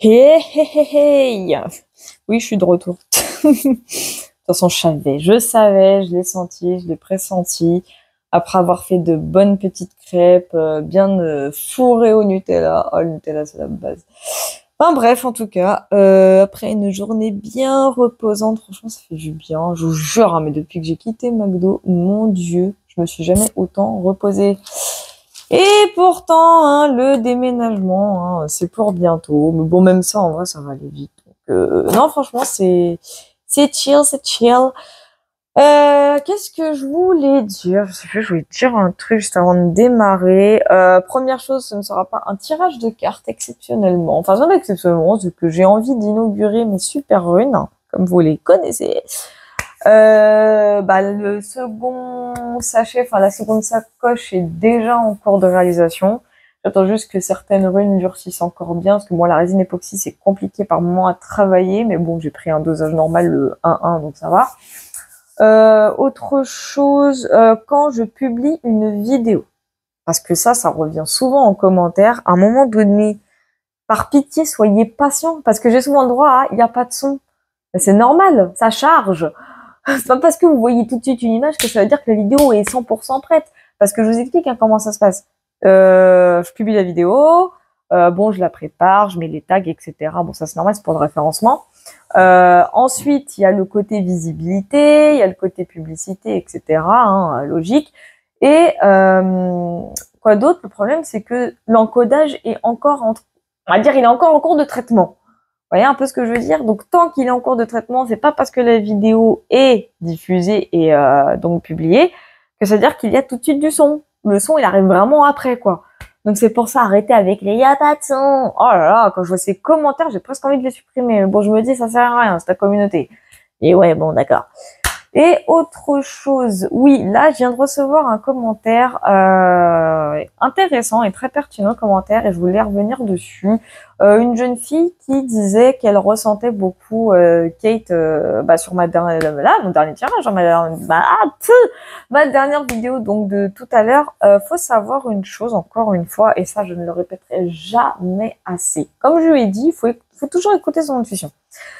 Hé, hé, hé, hé. Oui, je suis de retour. De toute façon, je savais, je l'ai senti, je l'ai pressenti. Après avoir fait de bonnes petites crêpes, bien fourrées au Nutella. Oh, le Nutella, c'est la base. Enfin bref, en tout cas, après une journée bien reposante, franchement, ça fait du bien. Je vous jure, hein, mais depuis que j'ai quitté McDo, mon Dieu, je me suis jamais autant reposée. Et pourtant, hein, le déménagement, hein, c'est pour bientôt. Mais bon, même ça, en vrai, ça va aller vite. Donc, non, franchement, c'est chill, c'est chill. Qu'est-ce que je voulais dire? Je sais plus, je voulais dire un truc juste avant de démarrer. Première chose, ce ne sera pas un tirage de cartes exceptionnellement. Enfin, non exceptionnellement, c'est que j'ai envie d'inaugurer mes super runes, comme vous les connaissez. Le second sachet, enfin la seconde sacoche est déjà en cours de réalisation. J'attends juste que certaines runes durcissent encore bien, parce que moi la résine époxy c'est compliqué par moment à travailler, mais bon j'ai pris un dosage normal, le 1-1, donc ça va. Autre chose, quand je publie une vidéo, parce que ça revient souvent en commentaire, à un moment donné, par pitié soyez patient, parce que j'ai souvent le droit à il n'y a pas de son. Mais c'est normal, ça charge. C'est pas parce que vous voyez tout de suite une image que ça veut dire que la vidéo est 100% prête. Parce que je vous explique hein, comment ça se passe. Je publie la vidéo, bon, je la prépare, je mets les tags, etc. Bon, ça c'est normal, c'est pour le référencement. Ensuite, il y a le côté visibilité, il y a le côté publicité, etc. Hein, logique. Et quoi d'autre? Le problème, c'est que l'encodage est encore on va dire, il est encore en cours de traitement. Vous voyez un peu ce que je veux dire? Donc, tant qu'il est en cours de traitement, c'est pas parce que la vidéo est diffusée et donc publiée que ça veut dire qu'il y a tout de suite du son. Le son, il arrive vraiment après, quoi. Donc, c'est pour ça, arrêtez avec les « y a pas de son ». Oh là là, quand je vois ces commentaires, j'ai presque envie de les supprimer. Mais bon, je me dis, ça sert à rien, c'est ta communauté. Et ouais, bon, d'accord. Et autre chose, oui, là, je viens de recevoir un commentaire intéressant et très pertinent commentaire, et je voulais revenir dessus. Une jeune fille qui disait qu'elle ressentait beaucoup Kate sur mon dernier tirage, ma dernière vidéo donc de tout à l'heure. Faut savoir une chose encore une fois, et ça je ne le répéterai jamais assez. Comme je lui ai dit, faut toujours écouter son intuition.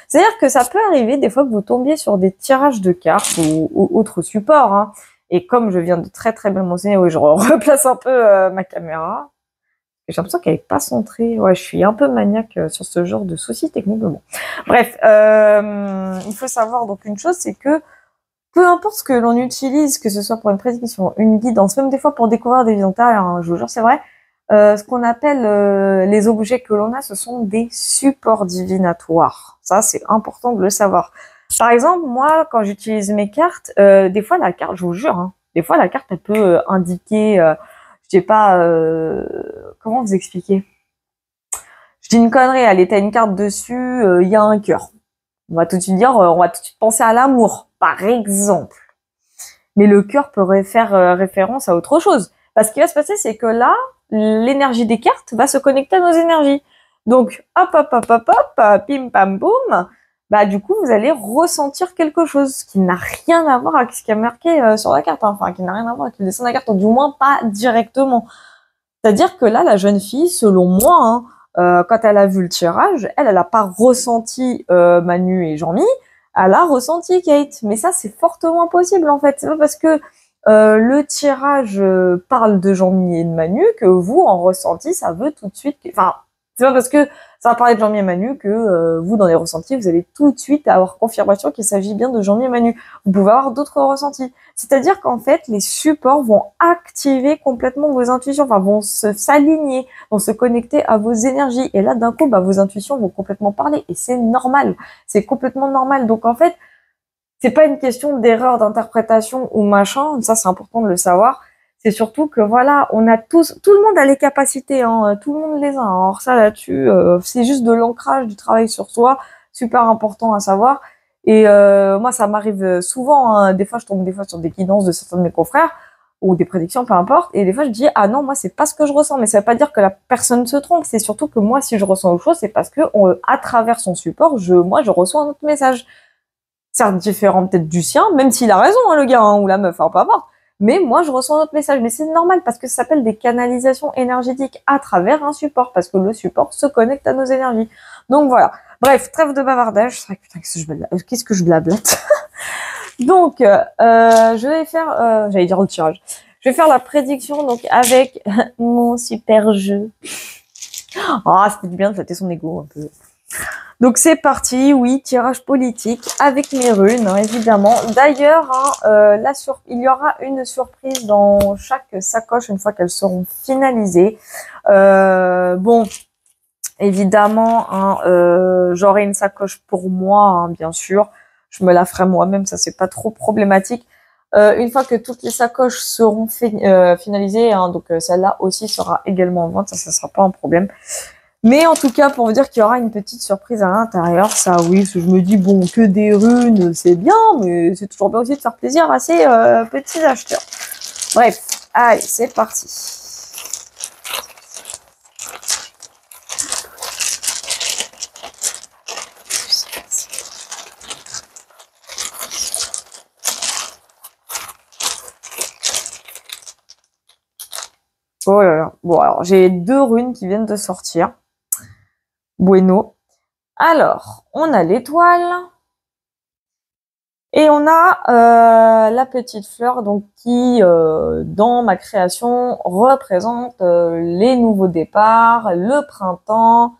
C'est-à-dire que ça peut arriver des fois que vous tombiez sur des tirages de cartes ou autres supports. Hein. Et comme je viens de très très bien mentionner, oui, je replace un peu ma caméra. J'ai l'impression qu'elle n'est pas centrée. Ouais, je suis un peu maniaque sur ce genre de soucis techniques. Bon. Bref, il faut savoir donc une chose, c'est que peu importe ce que l'on utilise, que ce soit pour une prédiction, une guidance, même des fois pour découvrir des vies antérieures, hein, je vous jure, c'est vrai, ce qu'on appelle les objets que l'on a, ce sont des supports divinatoires. Ça, c'est important de le savoir. Par exemple, moi, quand j'utilise mes cartes, des fois la carte, je vous jure, hein, des fois la carte, elle peut indiquer, je sais pas, comment vous expliquer. Je dis une connerie, elle est à une carte dessus, il y a un cœur. On va tout de suite dire, on va tout de suite penser à l'amour, par exemple. Mais le cœur pourrait faire référence à autre chose. Parce qu'il va se passer, c'est que là, l'énergie des cartes va se connecter à nos énergies. Donc, hop, hop, hop, hop, hop, pim, pam, boum. Bah, du coup, vous allez ressentir quelque chose qui n'a rien à voir avec ce qui est marqué sur la carte. Hein. Enfin, qui n'a rien à voir avec le dessin de la carte, ou du moins pas directement. C'est-à-dire que là, la jeune fille, selon moi, hein, quand elle a vu le tirage, elle n'a pas ressenti Manu et Jean-Mi, elle a ressenti Kate. Mais ça, c'est fortement possible, en fait. C'est pas parce que le tirage parle de Jean-Mi et de Manu que vous, en ressenti, ça veut tout de suite... Enfin, c'est pas parce que ça va parler de Jean-Mi et Manu que vous, dans les ressentis, vous allez tout de suite avoir confirmation qu'il s'agit bien de Jean-Mi et Manu. Vous pouvez avoir d'autres ressentis. C'est-à-dire qu'en fait, les supports vont activer complètement vos intuitions, enfin, vont s'aligner, vont se connecter à vos énergies. Et là, d'un coup, vos intuitions vont complètement parler. Et c'est normal. C'est complètement normal. Donc, en fait, c'est pas une question d'erreur d'interprétation ou machin. Ça, c'est important de le savoir. C'est surtout que voilà, on a tout le monde a les capacités, hein, tout le monde les a. Hein. Alors ça là-dessus, c'est juste de l'ancrage, du travail sur soi, super important à savoir. Et moi, ça m'arrive souvent. Hein, des fois, je tombe des fois sur des guidances de certains de mes confrères ou des prédictions, peu importe. Et des fois, je dis ah non, moi c'est pas ce que je ressens. Mais ça veut pas dire que la personne se trompe. C'est surtout que moi, si je ressens autre chose, c'est parce que à travers son support, moi, je reçois un autre message. Certes différent peut-être du sien, même s'il a raison, hein, le gars hein, ou la meuf, hein, peu importe. Mais moi, je reçois un autre message. Mais c'est normal parce que ça s'appelle des canalisations énergétiques à travers un support, parce que le support se connecte à nos énergies. Donc voilà. Bref, trêve de bavardage. C'est vrai que putain, qu'est-ce que je blablate. Donc, je vais faire, j'allais dire le tirage. Je vais faire la prédiction donc avec mon super jeu. Ah, c'était du bien de flatter son ego un peu. Donc c'est parti, oui, tirage politique avec mes runes, hein, évidemment. D'ailleurs, hein, il y aura une surprise dans chaque sacoche une fois qu'elles seront finalisées. Bon, évidemment, hein, j'aurai une sacoche pour moi, hein, bien sûr. Je me la ferai moi-même, ça c'est pas trop problématique. Une fois que toutes les sacoches seront finalisées, hein, donc celle-là aussi sera également en vente, ça sera pas un problème. Mais en tout cas, pour vous dire qu'il y aura une petite surprise à l'intérieur, ça oui, parce que je me dis, bon, que des runes, c'est bien, mais c'est toujours bien aussi de faire plaisir à ces petits acheteurs. Bref, allez, c'est parti. Oh là là. Bon, alors, j'ai 2 runes qui viennent de sortir. Bueno. Alors, on a l'étoile. Et on a la petite fleur donc qui, dans ma création, représente les nouveaux départs, le printemps.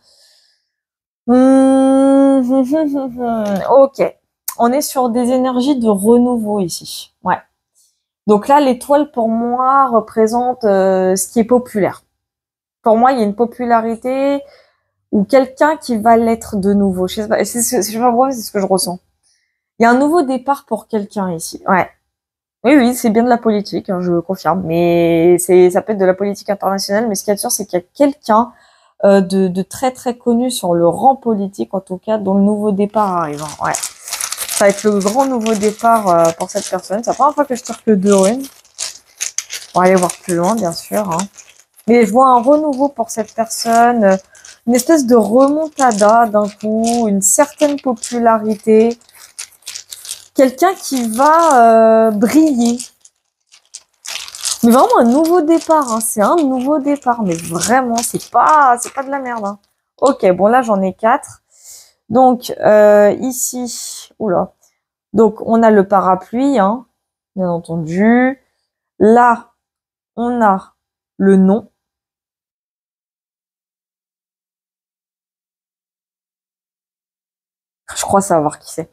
Ok, on est sur des énergies de renouveau ici. Ouais. Donc là, l'étoile pour moi représente ce qui est populaire. Pour moi, il y a une popularité ou quelqu'un qui va l'être de nouveau. Je sais pas, je sais pas pourquoi, c'est ce que je ressens. Il y a un nouveau départ pour quelqu'un ici. Ouais. Oui, oui, c'est bien de la politique, hein, je confirme. Mais ça peut être de la politique internationale. Mais ce qu'il y a de sûr, c'est qu'il y a quelqu'un de très très connu sur le rang politique, en tout cas, dont le nouveau départ arrive. Hein. Ouais. Ça va être le grand nouveau départ pour cette personne. C'est la première fois que je tire que 2 runes. On va aller voir plus loin, bien sûr. Hein. Mais je vois un renouveau pour cette personne. Une espèce de remontada d'un coup, une certaine popularité. Quelqu'un qui va briller. Mais vraiment un nouveau départ, hein. C'est un nouveau départ, mais vraiment, c'est pas de la merde. Hein. Ok, bon là j'en ai 4. Donc ici, oula. Donc on a le parapluie, hein, bien entendu. Là, on a le nom. Je crois savoir qui c'est.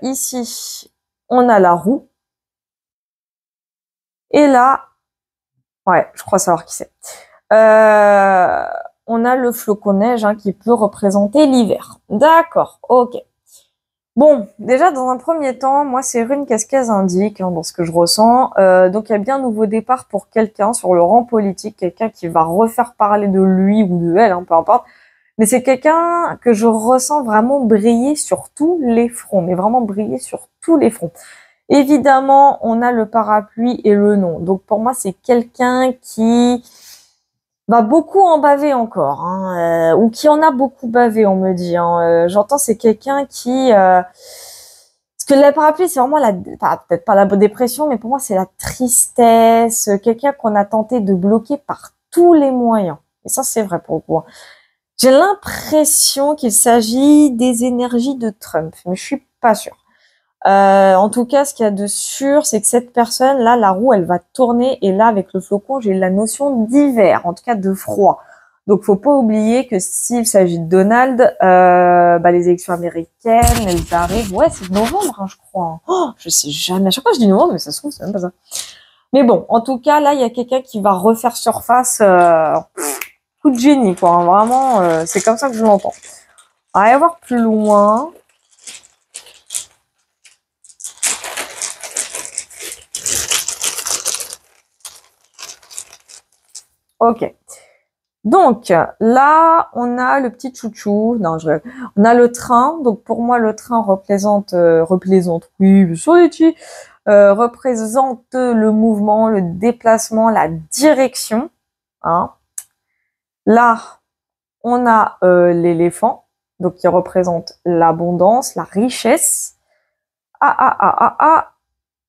Ici, on a la roue. Et là, ouais, je crois savoir qui c'est. On a le flocon neige hein, qui peut représenter l'hiver. D'accord, ok. Bon, déjà dans un premier temps, moi ces runes, qu'est-ce qu'elles indiquent hein, dans ce que je ressens donc il y a bien un nouveau départ pour quelqu'un sur le rang politique, quelqu'un qui va refaire parler de lui ou de elle, hein, peu importe. Mais c'est quelqu'un que je ressens vraiment briller sur tous les fronts, mais vraiment briller sur tous les fronts. Évidemment, on a le parapluie et le nom. Donc pour moi, c'est quelqu'un qui va beaucoup en baver encore, hein, ou qui en a beaucoup bavé, on me dit. Hein. J'entends, c'est quelqu'un qui... parce que le parapluie, c'est vraiment peut-être pas la dépression, mais pour moi, c'est la tristesse, quelqu'un qu'on a tenté de bloquer par tous les moyens. Et ça, c'est vrai pour moi. J'ai l'impression qu'il s'agit des énergies de Trump, mais je suis pas sûre. En tout cas, ce qu'il y a de sûr, c'est que cette personne, là, la roue, elle va tourner. Et là, avec le flocon, j'ai la notion d'hiver, en tout cas de froid. Donc, faut pas oublier que s'il s'agit de Donald, les élections américaines, elles arrivent. Ouais, c'est novembre, hein, je crois. Hein. Oh, je sais jamais. À chaque fois, je dis novembre, mais ça se trouve, c'est même pas ça. Mais bon, en tout cas, là, il y a quelqu'un qui va refaire surface. Coup de génie, quoi. Hein, vraiment, c'est comme ça que je l'entends. On va aller voir plus loin. Ok. Donc, là, on a le petit chouchou. Non, on a le train. Donc, pour moi, le train représente, oui, sur les petits, représente le mouvement, le déplacement, la direction. Hein. Là, on a l'éléphant, donc qui représente l'abondance, la richesse.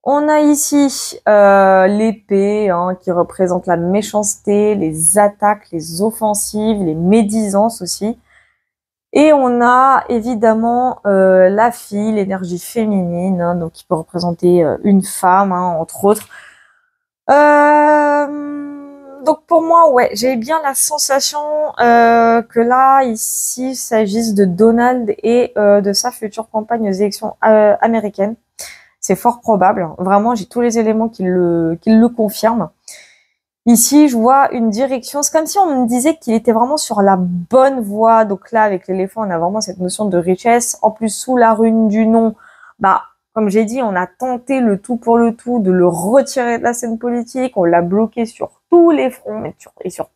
On a ici l'épée hein, qui représente la méchanceté, les attaques, les offensives, les médisances aussi. Et on a évidemment la fille, l'énergie féminine, hein, donc qui peut représenter une femme, hein, entre autres. Donc pour moi, ouais, j'ai bien la sensation que là, ici, il s'agisse de Donald et de sa future campagne aux élections américaines. C'est fort probable. Vraiment, j'ai tous les éléments qui le confirment. Ici, je vois une direction. C'est comme si on me disait qu'il était vraiment sur la bonne voie. Donc là, avec l'éléphant, on a vraiment cette notion de richesse. En plus, sous la rune du nom, bah, comme j'ai dit, on a tenté le tout pour le tout de le retirer de la scène politique. On l'a bloqué sur tous les fronts et sur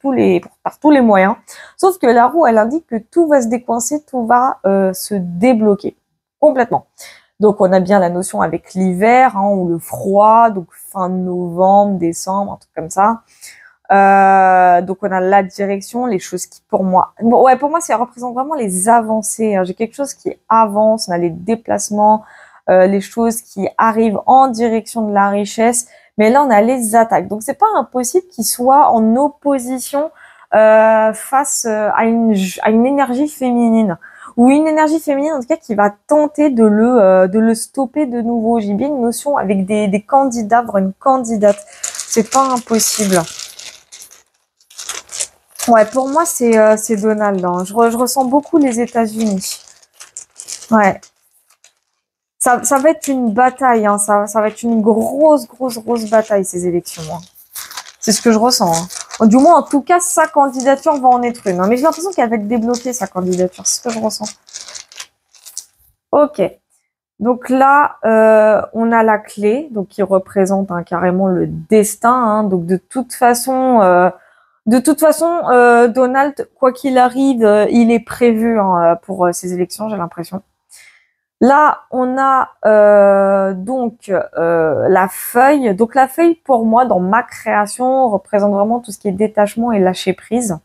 par tous les moyens. Sauf que la roue, elle indique que tout va se décoincer, tout va se débloquer complètement. Donc, on a bien la notion avec l'hiver, hein, ou le froid, donc fin novembre, décembre, un truc comme ça. Donc, on a la direction, les choses qui, pour moi, bon, ouais, pour moi, ça représente vraiment les avancées. Hein. J'ai quelque chose qui avance, on a les déplacements, les choses qui arrivent en direction de la richesse. Mais là, on a les attaques. Donc, c'est pas impossible qu'il soit en opposition face à une énergie féminine. Ou une énergie féminine, en tout cas, qui va tenter de le stopper de nouveau. J'ai bien une notion avec des candidats, voire une candidate. C'est pas impossible. Ouais, pour moi, c'est Donald. Hein. Je ressens beaucoup les États-Unis. Ouais. Ça va être une bataille. Hein. Ça va être une grosse bataille, ces élections. Hein. C'est ce que je ressens. Hein. Du moins, en tout cas, sa candidature va en être une. Hein. Mais j'ai l'impression qu'elle va être débloquée, sa candidature. C'est ce que je ressens. Ok. Donc là, on a la clé, donc qui représente hein, carrément le destin. Hein. Donc de toute façon, Donald, quoi qu'il arrive, il est prévu hein, pour ces élections, j'ai l'impression. Là, on a donc la feuille. Donc la feuille, pour moi, dans ma création, représente vraiment tout ce qui est détachement et lâcher prise.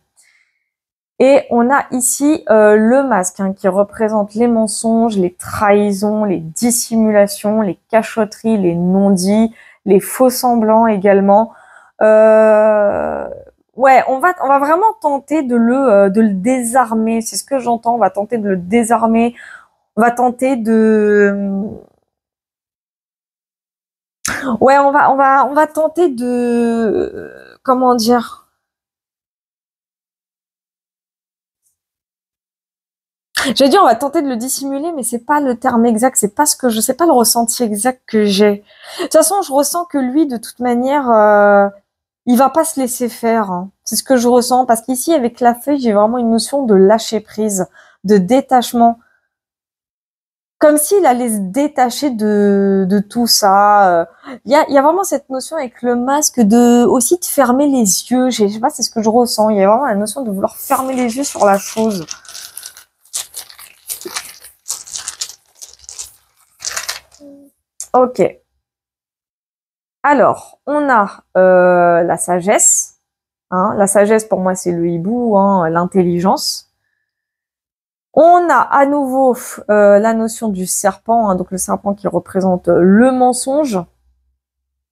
Et on a ici le masque hein, qui représente les mensonges, les trahisons, les dissimulations, les cachotteries, les non-dits, les faux semblants également. Ouais, on va vraiment tenter de le désarmer. C'est ce que j'entends. On va tenter de le désarmer. On va tenter de, ouais, on va tenter de, comment dire. J'ai dit on va tenter de le dissimuler, mais c'est pas le terme exact, c'est pas ce que je sais pas le ressenti exact que j'ai. De toute façon, je ressens que lui, de toute manière, il va pas se laisser faire. Hein. C'est ce que je ressens parce qu'ici, avec la feuille, j'ai vraiment une notion de lâcher prise, de détachement. Comme s'il allait se détacher de tout ça. Il y a vraiment cette notion avec le masque de aussi de fermer les yeux. Je sais pas, c'est ce que je ressens. Il y a vraiment la notion de vouloir fermer les yeux sur la chose. Ok. Alors, on a la sagesse. Hein. La sagesse, pour moi, c'est le hibou, hein, l'intelligence. On a à nouveau la notion du serpent, hein, donc le serpent qui représente le mensonge.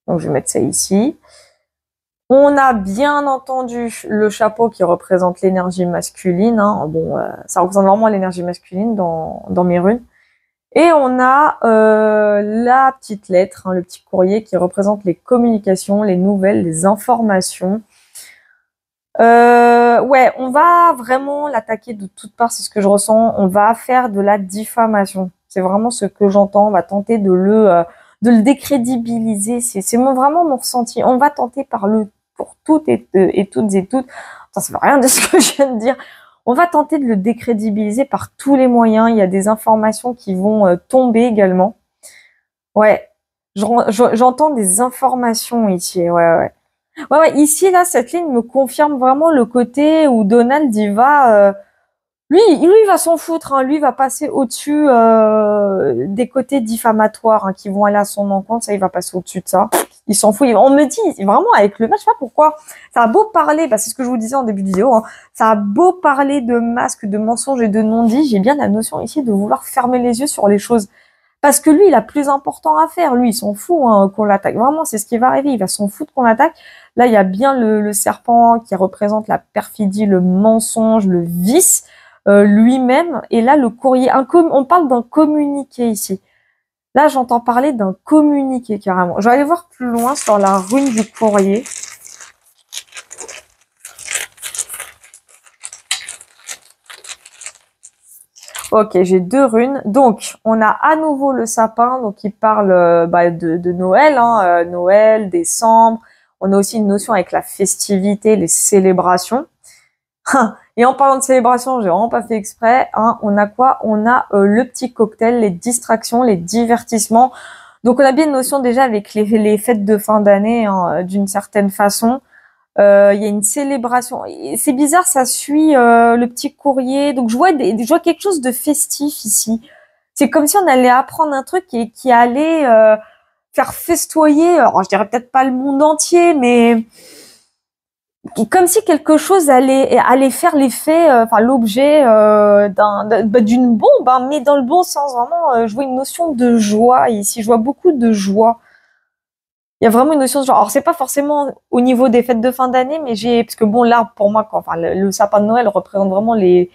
Donc, je vais mettre ça ici. On a bien entendu le chapeau qui représente l'énergie masculine. Hein. Bon, ça représente vraiment l'énergie masculine dans mes runes. Et on a la petite lettre, hein, le petit courrier qui représente les communications, les nouvelles, les informations. Ouais, on va vraiment l'attaquer de toutes parts, c'est ce que je ressens. On va faire de la diffamation. C'est vraiment ce que j'entends. On va tenter de le décrédibiliser. C'est vraiment mon ressenti. On va tenter pour toutes et toutes. Ça veut rien de ce que je viens de dire. On va tenter de le décrédibiliser par tous les moyens. Il y a des informations qui vont tomber également. Ouais, j'entends des informations ici. Ouais. Ouais, ici, là, cette ligne me confirme vraiment le côté où Donald, il va... lui, il va s'en foutre. Hein, lui, va passer au-dessus des côtés diffamatoires hein, qui vont aller à son encontre. Ça, il va passer au-dessus de ça. Il s'en fout. On me dit, vraiment, avec le match, je sais pas pourquoi. Ça a beau parler, bah, c'est ce que je vous disais en début de vidéo, hein, ça a beau parler de masques, de mensonges et de non-dits. J'ai bien la notion ici de vouloir fermer les yeux sur les choses. Parce que lui, il a plus important à faire. Lui, il s'en fout hein, qu'on l'attaque. Vraiment, c'est ce qui va arriver. Il va s'en foutre qu'on l'attaque. Là, il y a bien le serpent qui représente la perfidie, le mensonge, le vice. lui-même. Et là, le courrier, on parle d'un communiqué ici. Là, j'entends parler d'un communiqué carrément. Je vais aller voir plus loin sur la rune du courrier. Ok, j'ai 2 runes. Donc, on a à nouveau le sapin, donc qui parle de Noël, hein, Noël, décembre. On a aussi une notion avec la festivité, les célébrations. Et en parlant de célébration, j'ai vraiment pas fait exprès. Hein, on a quoi? On a le petit cocktail, les distractions, les divertissements. Donc, on a bien une notion déjà avec les fêtes de fin d'année, hein, d'une certaine façon. Il y a une célébration. C'est bizarre, ça suit le petit courrier. Donc je vois quelque chose de festif ici. C'est comme si on allait apprendre un truc qui allait faire festoyer. Alors je dirais peut-être pas le monde entier, mais comme si quelque chose allait faire l'effet, enfin l'objet d'une bombe, hein, mais dans le bon sens. Vraiment, je vois une notion de joie ici. Je vois beaucoup de joie. Il y a vraiment une notion de genre. Alors c'est pas forcément au niveau des fêtes de fin d'année, mais parce que bon là pour moi le sapin de Noël représente vraiment les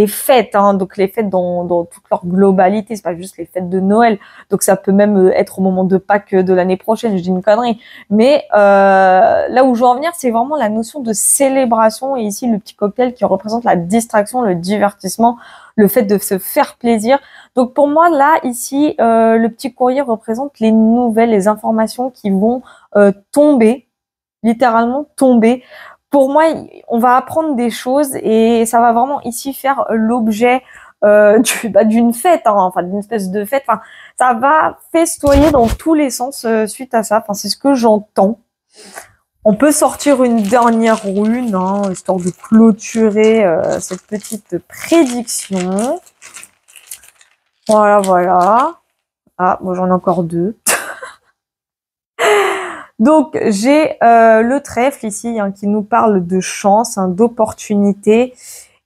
fêtes, hein, donc les fêtes dans toute leur globalité, c'est pas juste les fêtes de Noël. Donc ça peut même être au moment de Pâques de l'année prochaine, je dis une connerie. Mais là où je veux en venir, c'est vraiment la notion de célébration et ici le petit cocktail qui représente la distraction, le divertissement, le fait de se faire plaisir. Donc pour moi, là, ici, le petit courrier représente les nouvelles, les informations qui vont tomber, littéralement tomber. Pour moi, on va apprendre des choses et ça va vraiment ici faire l'objet d'une fête, hein, enfin d'une espèce de fête. Enfin, ça va festoyer dans tous les sens suite à ça. Enfin, c'est ce que j'entends. On peut sortir une dernière rune, hein, histoire de clôturer cette petite prédiction. Voilà, voilà. Ah, bon, j'en ai encore 2. Donc, j'ai le trèfle ici, hein, qui nous parle de chance, hein, d'opportunité.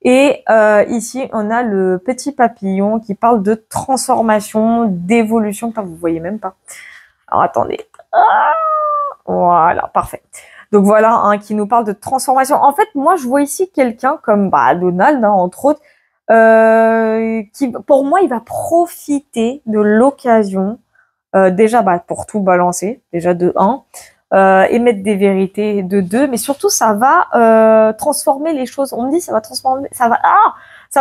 Et ici, on a le petit papillon qui parle de transformation, d'évolution. Vous voyez même pas. Alors, attendez. Ah, voilà, parfait. Donc voilà, hein, qui nous parle de transformation. En fait, moi, je vois ici quelqu'un comme Donald, hein, entre autres, qui, pour moi, il va profiter de l'occasion, déjà pour tout balancer, déjà de 1, émettre des vérités de 2, mais surtout ça va transformer les choses. On me dit ça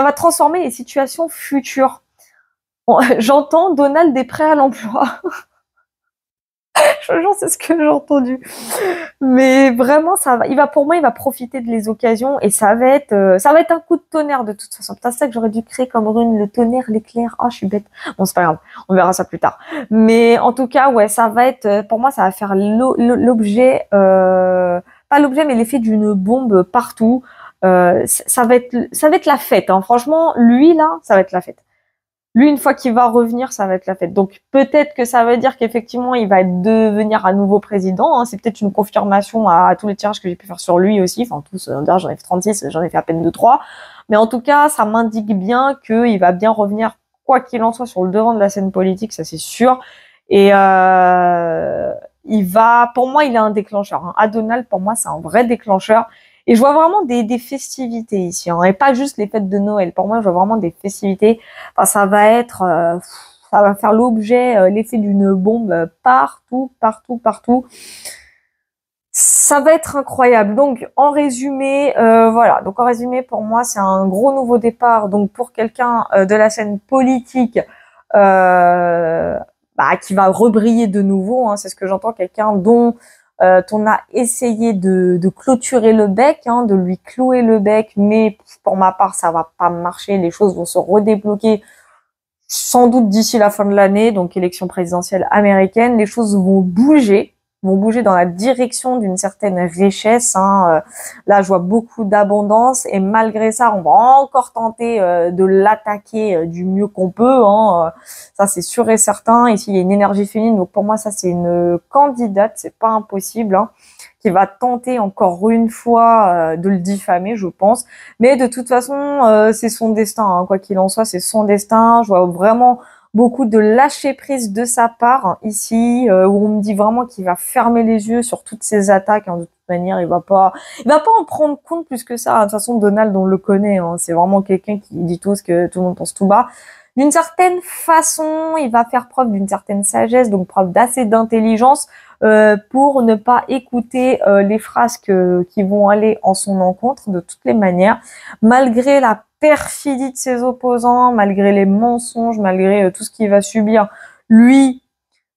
va transformer les situations futures. Bon, j'entends Donald des prêts à l'emploi. Je jure, c'est ce que j'ai entendu. Mais vraiment, pour moi, il va profiter de les occasions et ça va être un coup de tonnerre de toute façon. C'est ça que j'aurais dû créer comme rune, le tonnerre, l'éclair. Oh, je suis bête. Bon, c'est pas grave. On verra ça plus tard. Mais en tout cas, ouais, ça va être, pour moi, ça va faire l'objet, pas l'objet, mais l'effet d'une bombe partout. Ça va être la fête, hein. Franchement, lui, là, ça va être la fête. Lui, une fois qu'il va revenir, ça va être la fête. Donc peut-être que ça veut dire qu'effectivement, il va devenir à nouveau président. Hein. C'est peut-être une confirmation à tous les tirages que j'ai pu faire sur lui aussi. Enfin, tous, d'ailleurs, j'en ai fait 36, j'en ai fait à peine 2-3. Mais en tout cas, ça m'indique bien qu'il va bien revenir, quoi qu'il en soit, sur le devant de la scène politique, ça c'est sûr. Et pour moi, il est un déclencheur. Hein. Adonal, pour moi, c'est un vrai déclencheur. Et je vois vraiment des festivités ici, hein, et pas juste les fêtes de Noël. Pour moi, je vois vraiment des festivités. Enfin, ça va faire l'objet, l'effet d'une bombe partout, partout, partout. Ça va être incroyable. Donc, en résumé, voilà. Donc, en résumé, pour moi, c'est un gros nouveau départ. Donc, pour quelqu'un de la scène politique, qui va rebriller de nouveau. Hein, c'est ce que j'entends. Quelqu'un dont on a essayé de clôturer le bec, hein, de lui clouer le bec, mais pour ma part, ça va pas marcher. Les choses vont se redébloquer sans doute d'ici la fin de l'année, donc élection présidentielle américaine. Les choses vont bouger dans la direction d'une certaine richesse. Hein. Là, je vois beaucoup d'abondance et malgré ça, on va encore tenter de l'attaquer du mieux qu'on peut. Hein. Ça, c'est sûr et certain. Ici, il y a une énergie féminine, donc pour moi, ça, c'est une candidate. C'est pas impossible, hein, qui va tenter encore une fois de le diffamer, je pense. Mais de toute façon, c'est son destin. Hein. Quoi qu'il en soit, c'est son destin. Je vois vraiment beaucoup de lâcher prise de sa part hein, ici, où on me dit vraiment qu'il va fermer les yeux sur toutes ces attaques. Hein, de toute manière, il va pas en prendre compte plus que ça. De toute façon, Donald, on le connaît. Hein, c'est vraiment quelqu'un qui dit tout ce que tout le monde pense tout bas. D'une certaine façon, il va faire preuve d'une certaine sagesse, donc preuve d'assez d'intelligence pour ne pas écouter les phrases qui vont aller en son encontre de toutes les manières, malgré la perfidie de ses opposants, malgré les mensonges, malgré tout ce qu'il va subir. Lui,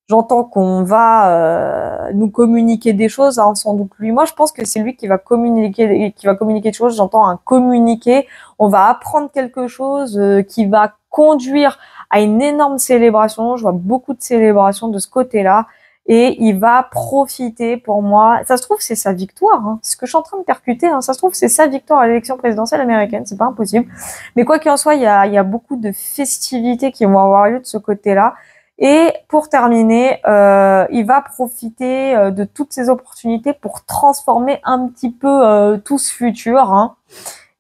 j'entends qu'on va nous communiquer des choses, hein, sans doute lui. Moi, je pense que c'est lui qui va communiquer des choses. J'entends un communiqué. On va apprendre quelque chose qui va conduire à une énorme célébration. Je vois beaucoup de célébrations de ce côté-là. Et il va profiter, pour moi, ça se trouve, c'est sa victoire. Hein. Ce que je suis en train de percuter, hein, ça se trouve, c'est sa victoire à l'élection présidentielle américaine. C'est pas impossible. Mais quoi qu'il en soit, il y a beaucoup de festivités qui vont avoir lieu de ce côté-là. Et pour terminer, il va profiter de toutes ces opportunités pour transformer un petit peu tout ce futur, hein,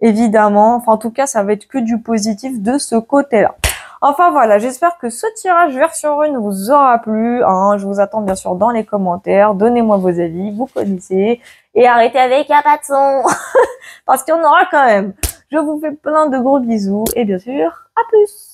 évidemment. Enfin, en tout cas, ça va être que du positif de ce côté-là. Enfin voilà, j'espère que ce tirage version 1 vous aura plu. Hein. Je vous attends bien sûr dans les commentaires. Donnez-moi vos avis, vous connaissez. Et arrêtez avec un pas de son. Parce qu'il y en aura quand même. Je vous fais plein de gros bisous. Et bien sûr, à plus.